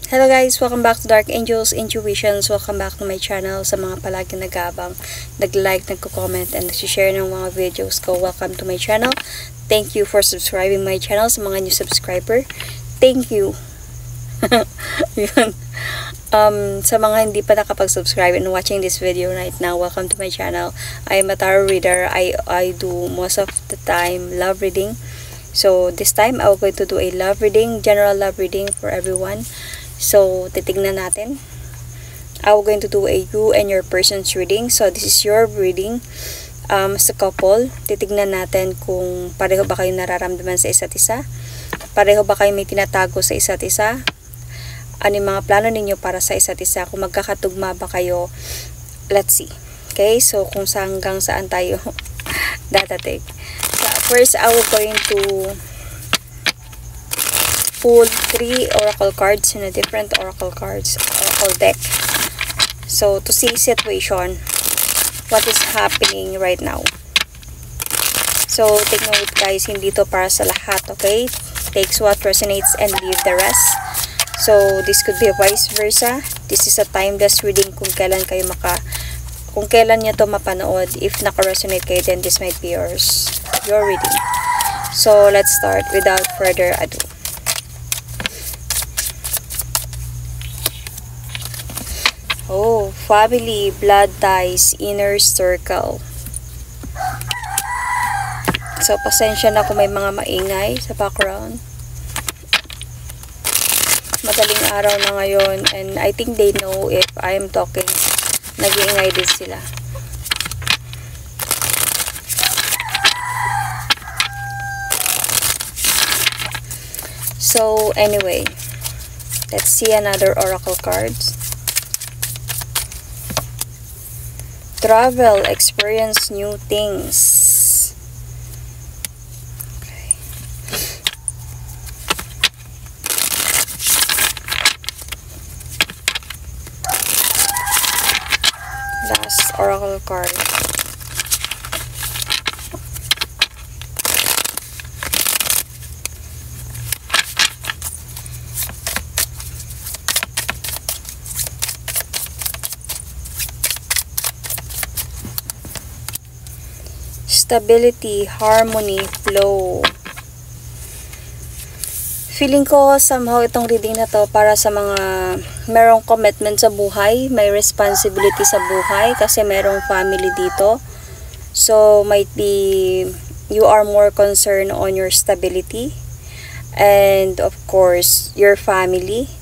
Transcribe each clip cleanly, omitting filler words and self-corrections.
Hello guys! Welcome back to Dark Angels Intuitions. Welcome back to my channel. Sa mga palaging nag-aabang, nag-like, nagko-comment, and nag-share ng mga videos ko, welcome to my channel. Thank you for subscribing my channel. Sa mga new subscriber, thank you. Yun. Sa mga hindi pa nakapag-subscribe and watching this video right now, welcome to my channel. I am a tarot reader. I do most of the time love reading. So this time, I'm going to do a love reading, general love reading for everyone. So, titignan natin. I'm going to do a you and your person's reading. So, this is your reading sa couple. Titignan natin kung pareho ba kayo nararamdaman sa isa't isa. Pareho ba kayo may tinatago sa isa't isa. Ano yung mga plano ninyo para sa isa't isa. Kung magkakatugma ba kayo. Let's see. Okay? So, kung hanggang saan tayo dadating. So, first, I will going to pull 3 oracle cards in a different oracle deck. So, to see situation, what is happening right now. So, take note guys, hindi to para sa lahat, okay? Takes what resonates and leave the rest. So, this could be vice versa. This is a timeless reading kung kailan nyo to mapanood. If naka-resonate kayo, then this might be your reading. So, let's start without further ado. Oh, family, blood ties, inner circle. So, pasensya na kung may mga maingay sa background. Madaling araw na ngayon and I think they know if I am talking. Nag-iingay din sila. So, anyway, let's see another oracle cards. Travel, experience new things. Okay. Last oracle card. Stability, harmony, flow. Feeling ko somehow itong reading na to para sa mga merong commitment sa buhay, may responsibility sa buhay kasi merong family dito. So might be you are more concerned on your stability and of course your family.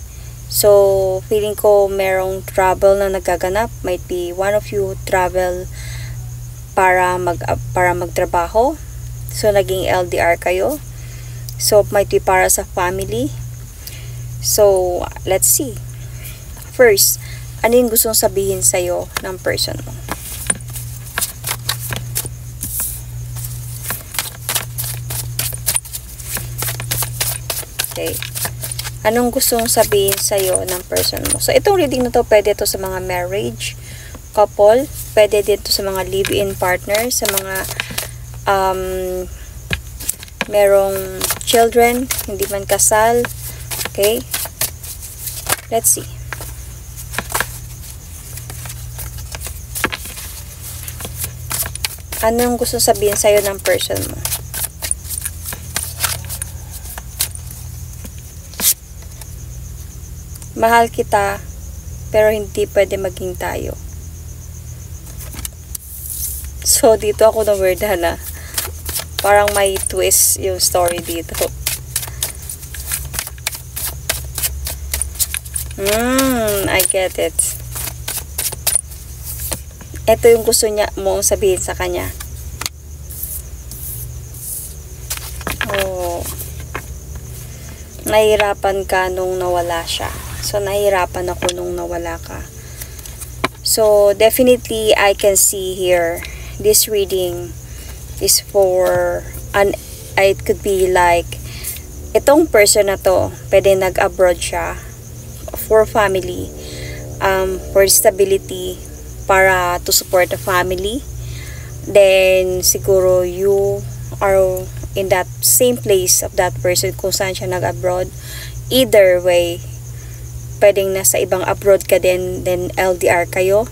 So feeling ko merong trouble na nagaganap. Might be one of you travel para magtrabaho. So, naging LDR kayo. So, might be para sa family. So, let's see. First, ano yung gustong sabihin sa'yo ng person mo? Okay. Anong gustong sabihin sa'yo ng person mo? So, itong reading na to, pwede to sa mga marriage, couple, pwede din to sa mga live-in partner, sa mga merong children, hindi man kasal. Okay? Let's see. Anong gusto sabihin sa'yo ng person mo? Mahal kita, pero hindi pwede maging tayo. So, dito ako na-weirdan na. Parang may twist yung story dito. I get it. Ito yung gusto niya mong sabihin sa kanya. Oh. Nahihirapan ka nung nawala siya. So, nahihirapan ako nung nawala ka. So, definitely, I can see here this reading is for it could be like itong person na to pwede nag-abroad siya for family, for stability, para to support the family. Then siguro you are in that same place of that person kung saan siya nag-abroad. Either way, pwedeng nasa ibang abroad ka din, then LDR kayo.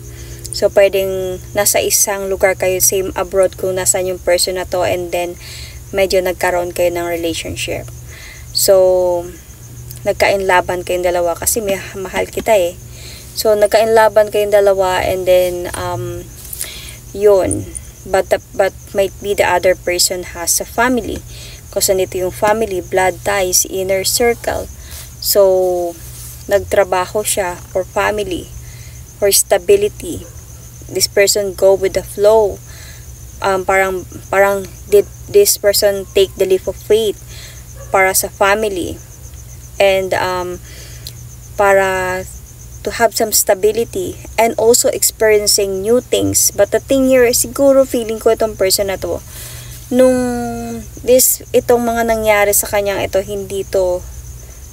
So, pwedeng nasa isang lugar kayo, same abroad kung nasan yung person na to, and then medyo nagkaroon kayo ng relationship. So, nagkainlaban kayong dalawa kasi mahal kita eh. So, nagkainlaban kayong dalawa, and then, yun. But might be the other person has a family. Kasi nito yung family, blood ties, inner circle. So, nagtrabaho siya for family, for stability. This person go with the flow. Parang did this person take the leap of faith para sa family, and para to have some stability, and also experiencing new things. But the thing here, siguro feeling ko itong person na to, itong mga nangyari sa kanya, ito hindi to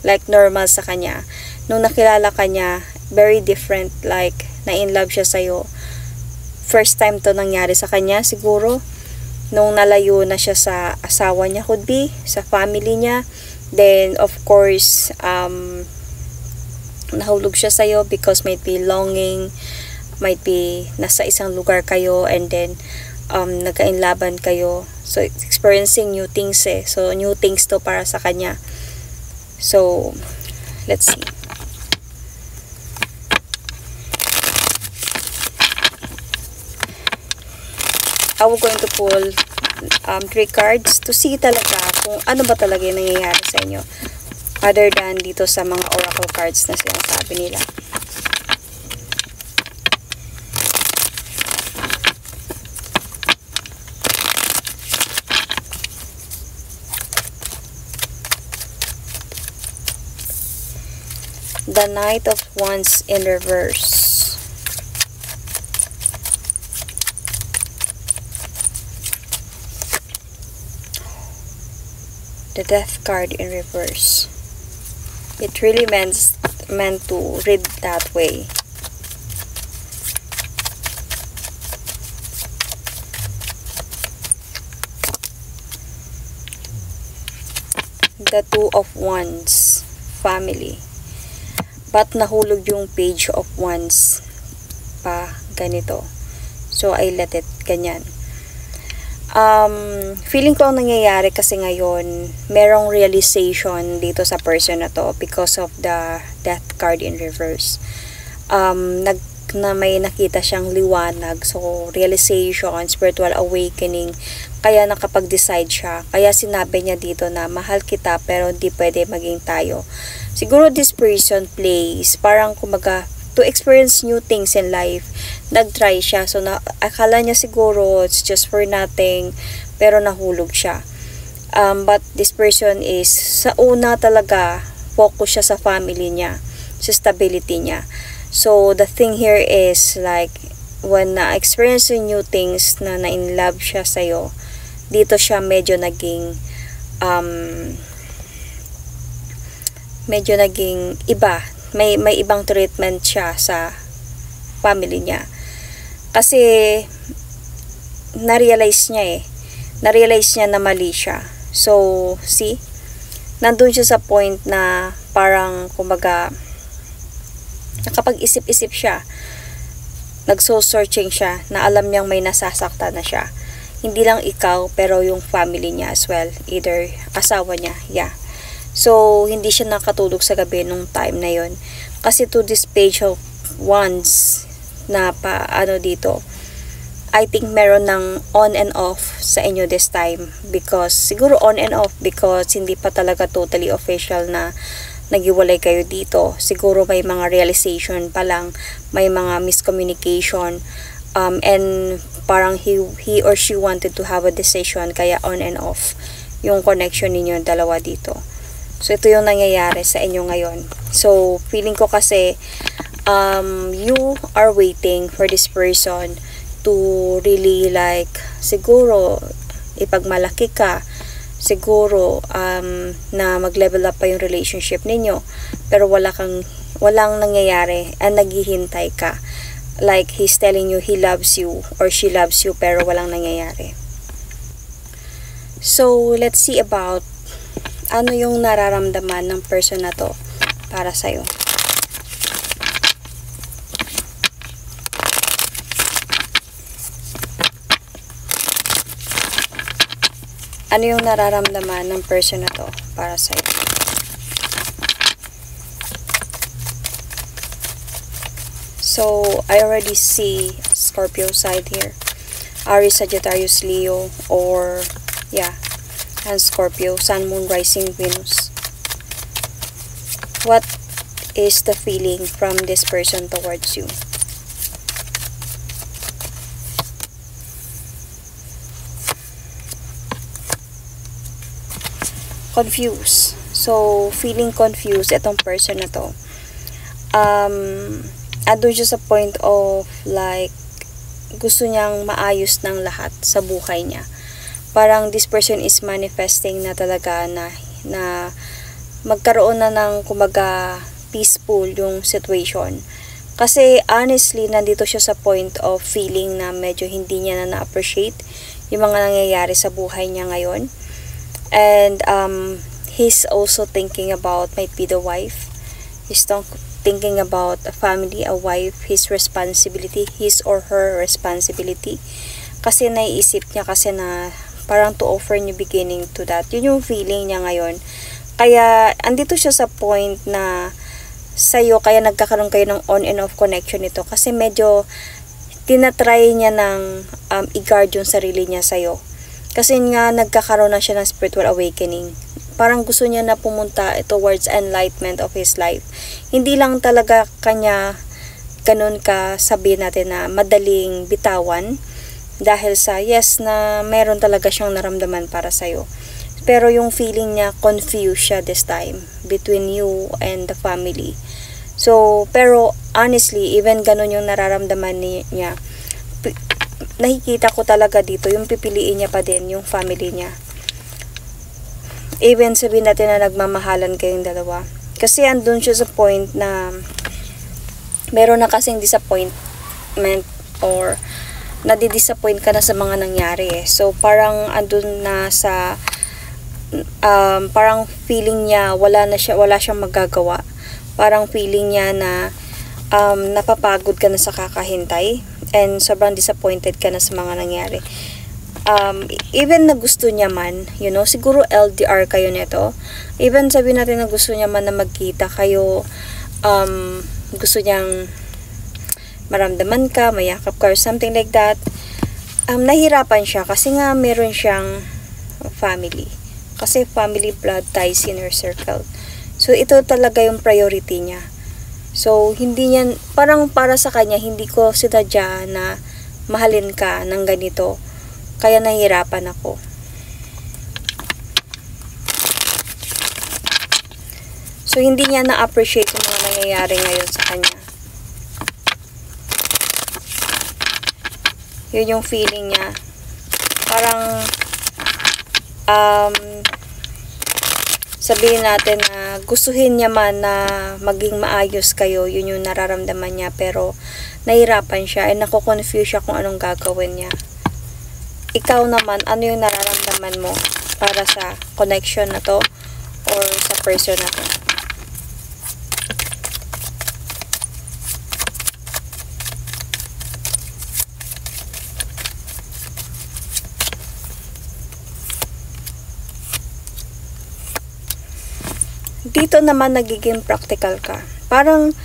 like normal sa kanya. Nung nakilala ka niya, very different, like na in love siya sa'yo. First time to nangyari sa kanya siguro nung nalayo na siya sa asawa niya, could be sa family niya. Then of course nahulog siya sa'yo because might be longing, might be nasa isang lugar kayo, and then nagkainlaban kayo. So experiencing new things eh. So new things to para sa kanya. So let's see. I will going to pull 3 cards to see talaga kung ano ba talaga yung nangyayari sa inyo, other than dito sa mga oracle cards na sinasabi nila. The Knight of Wands in reverse. The Death card in reverse. It really meant to read that way. The Two of Wands, family. But nahulog yung Page of Wands pa ganito. So I let it ganyan. Feeling ko ang nangyayari kasi ngayon, merong realization dito sa person na to because of the Death card in reverse. May nakita siyang liwanag, so realization, spiritual awakening, kaya nakapag-decide siya. Kaya sinabi niya dito na mahal kita pero hindi pwede maging tayo. Siguro this person plays parang kumaga to experience new things in life. Nag-try siya. So, akala niya siguro it's just for nothing. Pero nahulog siya. But this person is, sa una talaga, focus siya sa family niya. Sa stability niya. So, the thing here is, like, when na-experience new things na na-in love siya sa'yo, dito siya medyo naging iba. May ibang treatment siya sa family niya. Kasi na-realize niya na mali siya. So, see? Nandun siya sa point na parang kumbaga nakapag-isip-isip siya. Nagso-searching siya na alam niyang may nasasaktan na siya. Hindi lang ikaw, pero yung family niya as well. Either asawa niya, yeah. So, hindi siya nakatulog sa gabi nung time na yon. Kasi to this Page of Wands na dito, I think meron ng on and off sa inyo this time. Because, siguro on and off because hindi pa talaga totally official na nagiwalay kayo dito. Siguro may mga realization pa lang, may mga miscommunication, and parang he or she wanted to have a decision, kaya on and off yung connection ninyo dalawa dito. So, ito yung nangyayari sa inyo ngayon. So, feeling ko kasi, you are waiting for this person to really like, siguro, ipagmalaki ka, siguro, na mag-level up pa yung relationship ninyo. Pero walang nangyayari, and naghihintay ka. Like, he's telling you he loves you, or she loves you, pero walang nangyayari. So, let's see about ano yung nararamdaman ng person na to para sa'yo. Ano yung nararamdaman ng person na to para sa'yo? So, I already see Scorpio side here. Aries, Sagittarius, Leo, or yeah, and Scorpio, Sun, Moon, Rising, Venus. What is the feeling from this person towards you? Confused. So, feeling confused itong person na to. Andun siya sa point of like, gusto niyang maayos ng lahat sa buhay niya. Parang this person is manifesting na talaga na magkaroon na ng kumbaga peaceful yung situation. Kasi honestly, nandito siya sa point of feeling na medyo hindi niya na na-appreciate yung mga nangyayari sa buhay niya ngayon. And he's also thinking about might be the wife. He's thinking about a family, a wife, his responsibility, his or her responsibility. Kasi naiisip niya kasi na parang to offer new beginning to that. Yun yung feeling niya ngayon. Kaya andito siya sa point na sa'yo, kaya nagkakaroon kayo ng on and off connection nito. Kasi medyo tinatry niya ng i-guard yung sarili niya sa'yo. Kasi nga nagkakaroon na siya ng spiritual awakening. Parang gusto niya na pumunta towards enlightenment of his life. Hindi lang talaga kanya ganun ka sabihin natin na madaling bitawan. Dahil sa yes na meron talaga siyang naramdaman para sa'yo. Pero yung feeling niya, confused siya this time between you and the family. So, pero honestly, even ganun yung nararamdaman niya, nakikita ko talaga dito, yung pipiliin niya pa din yung family niya. Even sabihin natin na nagmamahalan kayong dalawa. Kasi andun siya sa point na meron na kasing disappointment or nadidisappoint ka na sa mga nangyari eh. So, parang andun na sa parang feeling niya wala siyang magagawa. Parang feeling niya na napapagod ka na sa kakahintay and sobrang disappointed ka na sa mga nangyari. Even na gusto niya man, siguro LDR kayo nito. Even sabihin natin na gusto niya man na magkita kayo, gusto niyang maramdaman ka, mayakap ka or something like that. Nahirapan siya kasi nga meron siyang family. Kasi family blood ties in her circle. So, ito talaga yung priority niya. So, hindi niya, parang para sa kanya, hindi ko sinadya na mahalin ka ng ganito. Kaya nahihirapan ako. So, hindi niya na-appreciate yung mga nangyayari ngayon sa kanya. Yun yung feeling niya. Parang, sabihin natin na gustuhin niya man na maging maayos kayo, yun yung nararamdaman niya, pero nahirapan siya, and nako-confuse siya kung anong gagawin niya. Ikaw naman, ano yung nararamdaman mo para sa connection na to or sa person na to? Dito naman nagiging practical ka. Parang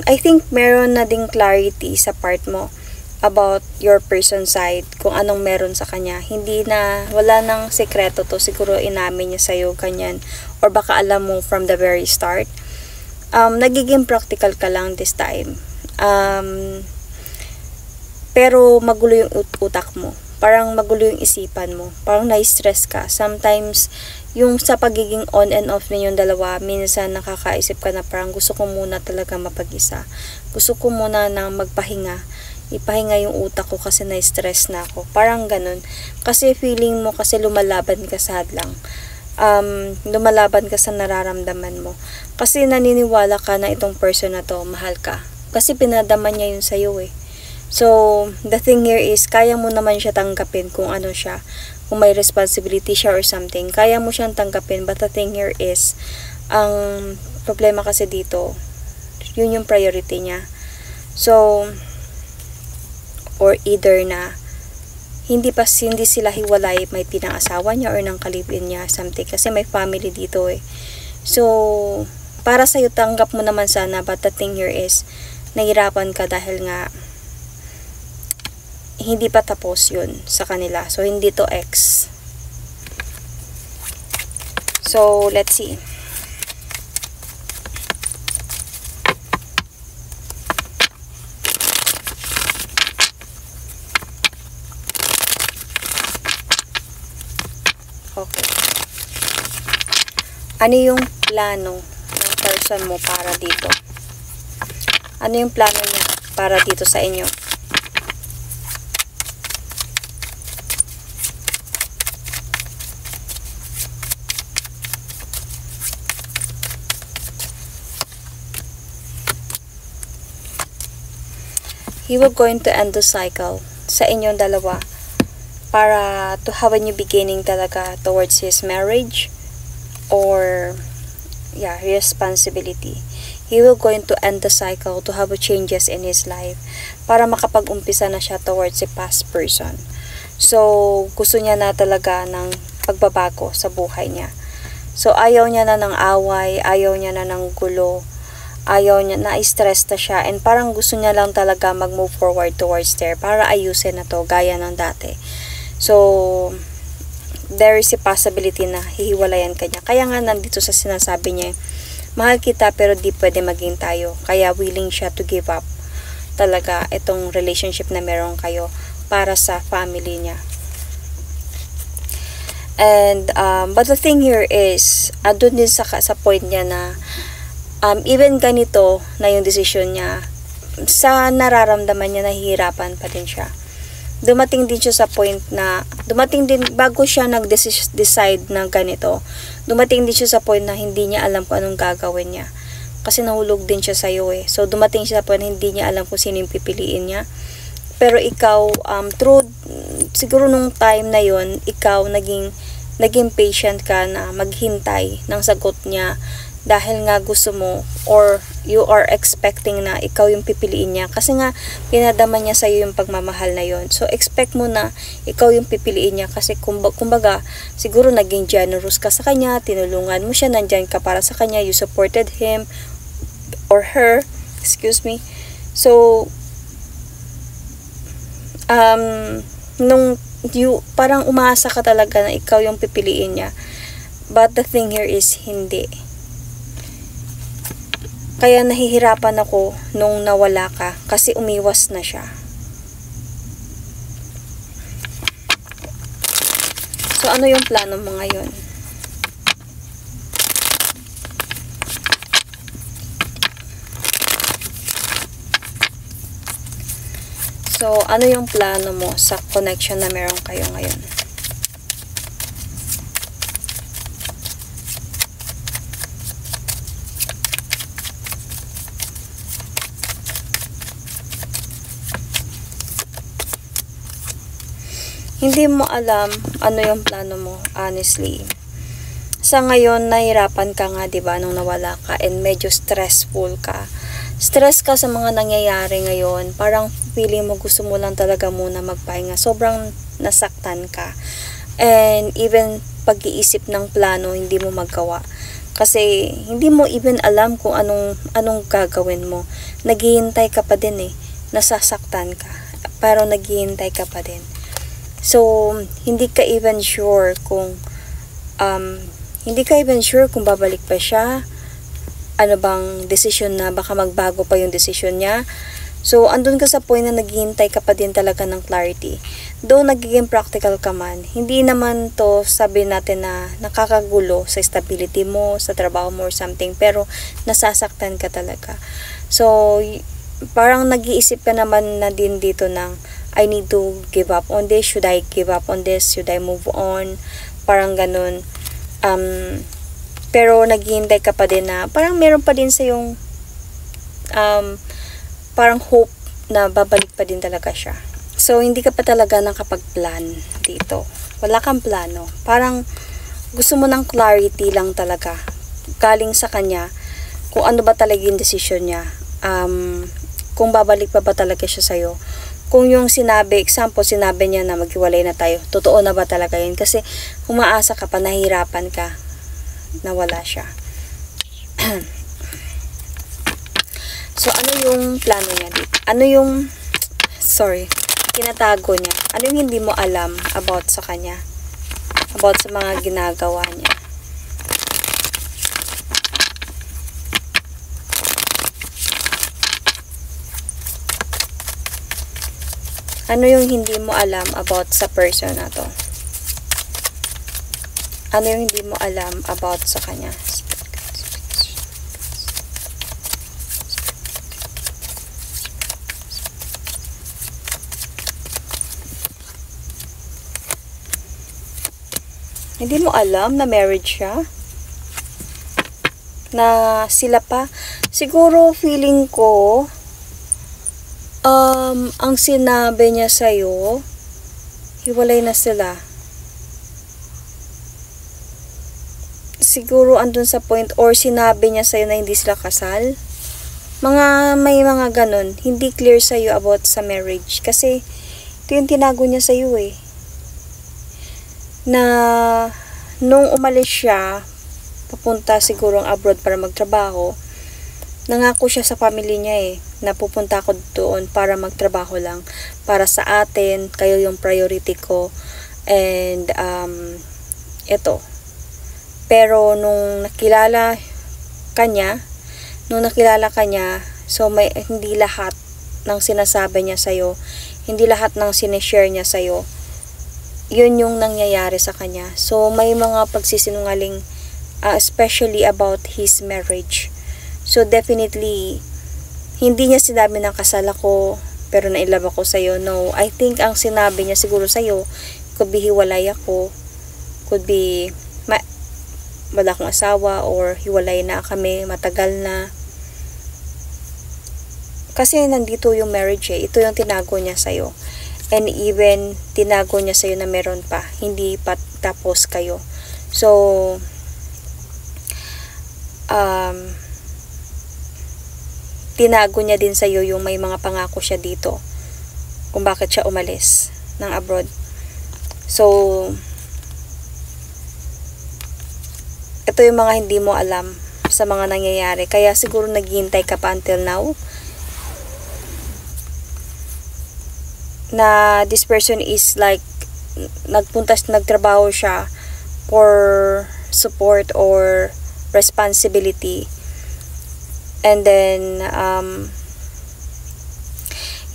I think meron na ding clarity sa part mo about your person side, kung anong meron sa kanya. Hindi na, wala nang sekreto to, siguro inamin niya sa'yo, kanyan, or baka alam mo from the very start. Nagiging practical ka lang this time. Pero magulo yung utak mo. Parang magulo yung isipan mo. Parang na-stress ka. Sometimes, yung sa pagiging on and off ninyong dalawa, minsan nakakaisip ka na parang gusto ko muna talaga mapag-isa. Gusto ko muna na magpahinga. Ipahinga yung utak ko kasi na-stress na ako. Parang ganun. Kasi feeling mo kasi lumalaban ka sa hadlang. Lumalaban ka sa nararamdaman mo. Kasi naniniwala ka na itong person na to, mahal ka. Kasi pinadaman niya yun sa'yo eh. So, the thing here is, kaya mo naman siya tanggapin kung ano siya. Kung may responsibility siya or something, kaya mo siyang tanggapin. But the thing here is, ang problema kasi dito, yun yung priority niya. So, or either na hindi sila hiwalay, may pinang-asawa niya or ng kalibin niya, something. Kasi may family dito eh. So, para sa'yo, tanggap mo naman sana, but the thing here is, nahirapan ka dahil nga, hindi pa tapos yun sa kanila. So, hindi to ex. So, let's see. Okay. Ano yung plano ng person mo para dito? Ano yung plano niya para dito sa inyo? He will going to end the cycle sa inyong dalawa para to have a new beginning talaga towards his marriage or yeah, responsibility. He will going to end the cycle to have a changes in his life para makapag-umpisa na siya towards a past person. So, gusto niya na talaga ng pagbabago sa buhay niya. So, ayaw niya na ng away, ayaw niya na ng gulo, ayaw niya, na-stress na siya, and parang gusto niya lang talaga mag-move forward towards there para ayusin na to, gaya ng dati. So, there is a possibility na hihiwalayan ka niya. Kaya nga nandito sa sinasabi niya, mahal kita pero di pwede maging tayo. Kaya willing siya to give up talaga itong relationship na meron kayo para sa family niya. And, but the thing here is, doon din sa point niya na, even ganito na yung decision niya, sa nararamdaman niya, nahihirapan pa din siya. Dumating din siya sa point na, bago siya nag-decide na ganito, dumating din siya sa point na hindi niya alam kung anong gagawin niya. Kasi nahulog din siya sa'yo eh. So, dumating siya sa point na hindi niya alam kung sino yung pipiliin niya. Pero ikaw, siguro nung time na yon, ikaw naging patient ka na maghintay ng sagot niya dahil nga gusto mo or you are expecting na ikaw yung pipiliin niya kasi nga pinadama niya sa'yo yung pagmamahal na yon. So expect mo na ikaw yung pipiliin niya kasi kumbaga siguro naging generous ka sa kanya, tinulungan mo siya, nandyan ka para sa kanya, you supported him or her, excuse me. So parang umaasa ka talaga na ikaw yung pipiliin niya, but the thing here is hindi. Kaya nahihirapan ako nung nawala ka kasi umiwas na siya. So, ano yung plano mo ngayon? So, ano yung plano mo sa connection na meron kayo ngayon? Hindi mo alam ano yung plano mo, honestly. Sa ngayon, nahirapan ka nga, diba, nung nawala ka, and medyo stressful ka. Stress ka sa mga nangyayari ngayon. Parang feeling mo gusto mo lang talaga muna magpahinga. Sobrang nasaktan ka. And even pag-iisip ng plano, hindi mo magawa. Kasi hindi mo even alam kung anong gagawin mo. Naghihintay ka pa din eh. Nasasaktan ka. Pero naghihintay ka pa din. So, hindi ka even sure kung babalik pa siya. Ano bang decision na, baka magbago pa yung decision niya. So, andun ka sa point na naghihintay ka pa din talaga ng clarity. Though nagiging practical ka man, hindi naman to sabi natin na nakakagulo sa stability mo, sa trabaho mo or something, pero nasasaktan ka talaga. So, parang nag-iisip ka naman na din dito ng, I need to give up on this. Should I give up on this? Should I move on? Parang ganun. Pero naghihintay ka pa din na parang meron pa din sa yung parang hope na babalik pa din talaga siya. So, hindi ka pa talaga nakapag-plan dito. Wala kang plano. Parang gusto mo ng clarity lang talaga. Galing sa kanya kung ano ba talaga yung decision niya. Kung babalik pa ba talaga siya sa'yo. kung yung sinabi, example, sinabi niya na maghiwalay na tayo, totoo na ba talaga yun? Kasi umaasa ka pa, nahihirapan ka na wala siya. So, ano yung plano niya dito? Ano yung, tinatago niya? Ano yung hindi mo alam about sa kanya? About sa mga ginagawa niya? Ano yung hindi mo alam about sa person na to? Ano yung hindi mo alam about sa kanya? Hindi mo alam na married siya? Na sila pa? Siguro feeling ko, ang sinabi niya sa'yo, hiwalay na sila. Siguro andun sa point, or sinabi niya sa'yo na hindi sila kasal. May mga ganun, hindi clear sa'yo about sa marriage. Kasi, ito yung tinago niya sa'yo eh. Na, nung umalis siya, papunta siguro abroad para magtrabaho, nangako siya sa family niya eh, na pupunta ako doon para magtrabaho lang. Para sa atin, kayo yung priority ko. And, eto. Pero, nung nakilala kanya, so hindi lahat ng sinasabi niya sa'yo, hindi lahat ng sinishare niya sa'yo, yun yung nangyayari sa kanya. So, may mga pagsisinungaling, especially about his marriage. So, definitely, hindi niya sinabi na kasal ako, pero nailab ako sa'yo. No, I think ang sinabi niya siguro sa'yo, could be hiwalay ako, could be, wala akong asawa, or hiwalay na kami, matagal na. Kasi nandito yung marriage eh, ito yung tinago niya sa'yo. And even, tinago niya sa'yo na meron pa, hindi pa tapos kayo. So, tinago niya din sa'yo yung may mga pangako siya dito kung bakit siya umalis ng abroad. So, ito yung mga hindi mo alam sa mga nangyayari. Kaya siguro naghihintay ka pa until now na this person is like nagtrabaho siya for support or responsibility. And then,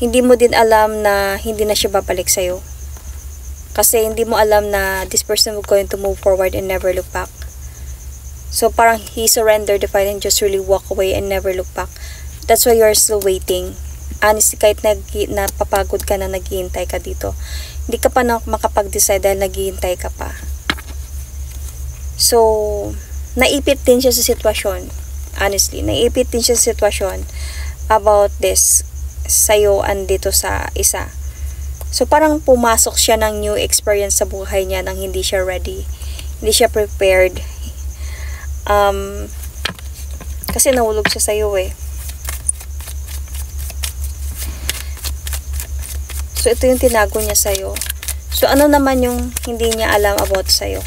hindi mo din alam na hindi na siya babalik sa'yo. Kasi hindi mo alam na this person will going to move forward and never look back. So, parang he surrendered the fight and just really walk away and never look back. That's why you're still waiting. Honestly, kahit napapagod ka na naghihintay ka dito, hindi ka pa makapag-decide dahil naghihintay ka pa. So, naipit din siya sa sitwasyon. Honestly, naipit din siya sa sitwasyon about this sa'yo andito sa isa. So, parang pumasok siya ng new experience sa buhay niya nang hindi siya ready. Hindi siya prepared. Kasi nahulog siya sa'yo eh. So, ito yung tinago niya sa'yo. So, ano naman yung hindi niya alam about sa'yo?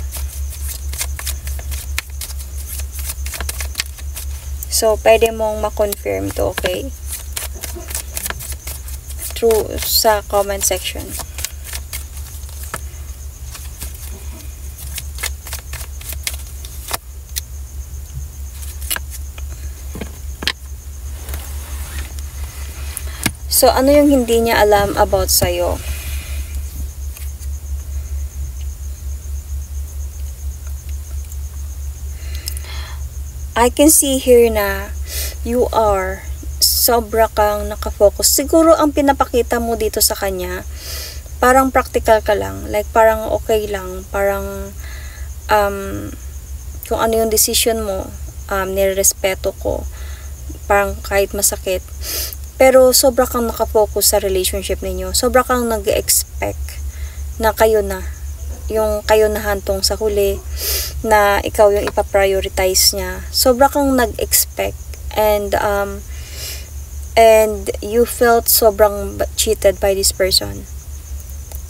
So, pwede mong ma-confirm to, okay? Through sa comment section. So, ano yung hindi niya alam about sa'yo? I can see here na you are sobra kang nakafocus. Siguro ang pinapakita mo dito sa kanya, parang practical ka lang. Like, parang okay lang. Parang, kung ano yung decision mo, nirespeto ko. Parang kahit masakit. Pero sobra kang nakafocus sa relationship ninyo. Sobra kang nag-expect na kayo na. Yung kayo na hantong sa huli, na ikaw yung ipaprioritize niya. Sobra kang nag-expect. And, and you felt sobrang cheated by this person.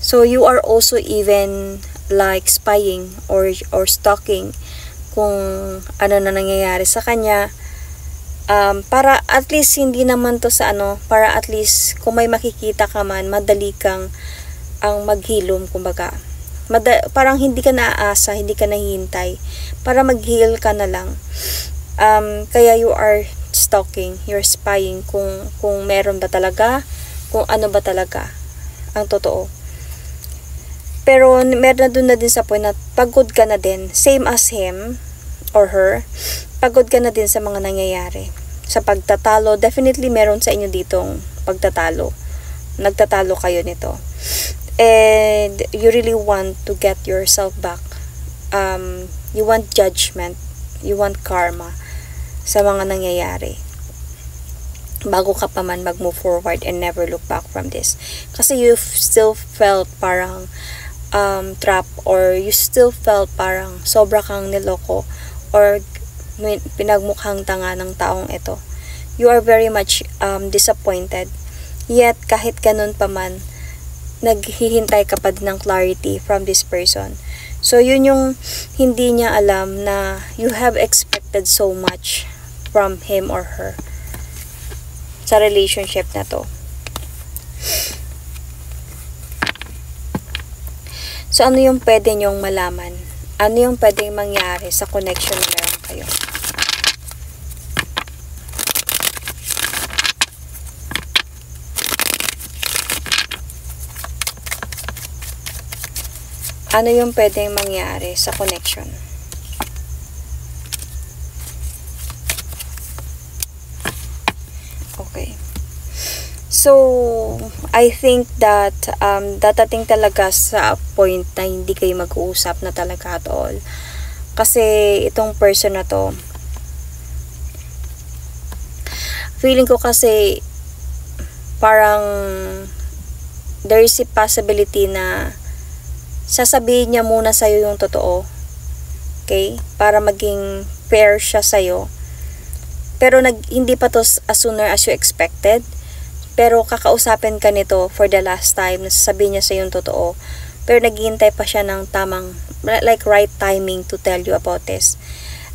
So you are also even like spying or stalking kung ano na nangyayari sa kanya, para at least hindi naman to sa para at least kung may makikita ka man, madali kang ang maghilom, kumbaga. Parang hindi ka naaasa, hindi ka nahihintay, para mag-heal ka na lang. Kaya you are stalking, you're spying kung meron ba talaga, kung ano ba talaga ang totoo. Pero meron na dun na din sa point na pagod ka na din, same as him or her, pagod ka na din sa mga nangyayari. Sa pagtatalo, definitely meron sa inyo ditong pagtatalo. Nagtatalo kayo nito. And you really want to get yourself back. You want judgment, you want karma sa mga nangyayari. Bago ka pa man mag-move forward and never look back from this. Kasi you still felt parang trap, or you still felt parang sobra kang niloko or pinagmukhang tanga ng taong ito. You are very much disappointed. Yet kahit ganun pa man, naghihintay ka pa din ng clarity from this person. So yun yung hindi niya alam, na you have expected so much from him or her sa relationship na to. So, ano yung pwede nyong malaman? Ano yung pwedeng mangyari sa connection na meron kayo? Ano yung pwedeng mangyari sa connection? Okay. So, I think that dadating talaga sa point na hindi kayo mag-uusap na talaga at all. Kasi itong person na to, feeling ko kasi parang there is a possibility na sasabihin niya muna sa'yo yung totoo. Okay? Para maging fair siya sa'yo. Pero hindi pa to as sooner as you expected. Pero kakausapin ka nito for the last time, nasasabihin niya sa yung totoo. Pero naghihintay pa siya ng tamang, like right timing to tell you about this.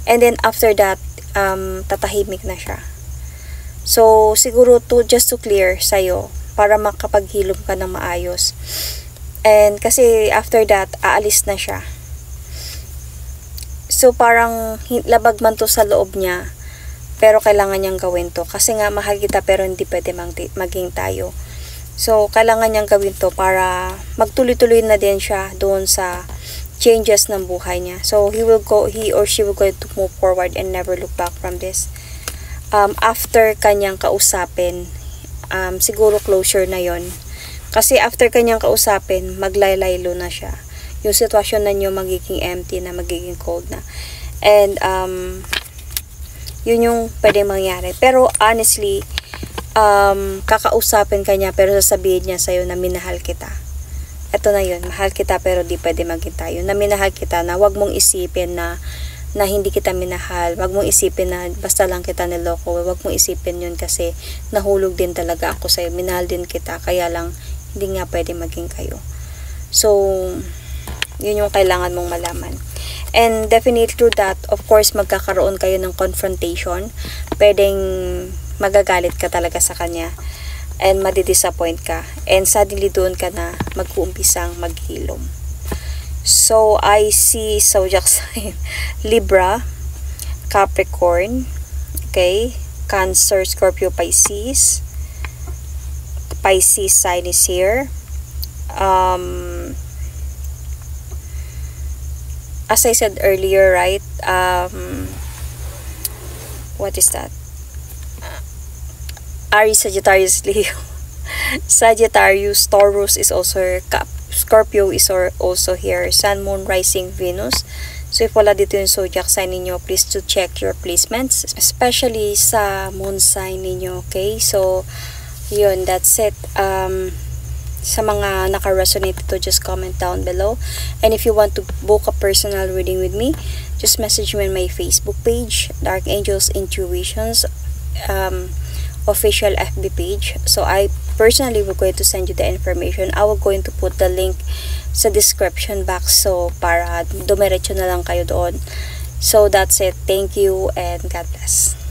And then after that, tatahimik na siya. So siguro just to clear sa'yo, para makapaghilom ka ng maayos. And kasi after that, aalis na siya. So parang labag man to sa loob niya, pero kailangan niyang gawin to. Kasi nga, mahal kita pero hindi pwede maging tayo. So, kailangan niyang gawin to para magtuloy-tuloy na din siya doon sa changes ng buhay niya. So, he or she will go to move forward and never look back from this. After kanyang kausapin, siguro closure na yon. Kasi after kanyang kausapin, maglaylaylo na siya. Yung sitwasyon na niyo magiging empty na, magiging cold na. And, yun yung pwede mangyari. Pero honestly, kakausapin ka niya pero sasabihin niya sa'yo na minahal kita. Ito na yun, mahal kita pero di pwede maging tayo. Na minahal kita, na wag mong isipin na hindi kita minahal. Wag mong isipin na basta lang kita niloko. Wag mong isipin yun kasi nahulog din talaga ako sa'yo. Minahal din kita, kaya lang hindi nga pwede maging kayo. So, yun yung kailangan mong malaman. And definitely through that, of course, magkakaroon kayo ng confrontation. Pwedeng magagalit ka talaga sa kanya and madidisappoint ka. And suddenly doon ka na mag-uumpisang maghilom. So, I see zodiac sign Libra, Capricorn, okay, Cancer, Scorpio, Pisces. Pisces sign is here. As I said earlier, right? What is that? Aries, Sagittarius, Leo. Sagittarius, Taurus is also, Scorpio is also here. Sun, Moon, Rising, Venus. So if wala dito yung zodiac sign ninyo, please to check your placements, especially sa moon sign ninyo, okay? So, yun, that's it. Sa mga naka-resonate ito, just comment down below. And if you want to book a personal reading with me, just message me on my Facebook page, Dark Angels Intuitions, official FB page. So I personally will going to send you the information. I will going to put the link sa description box, so para dumiretso na lang kayo doon. So that's it. Thank you and God bless.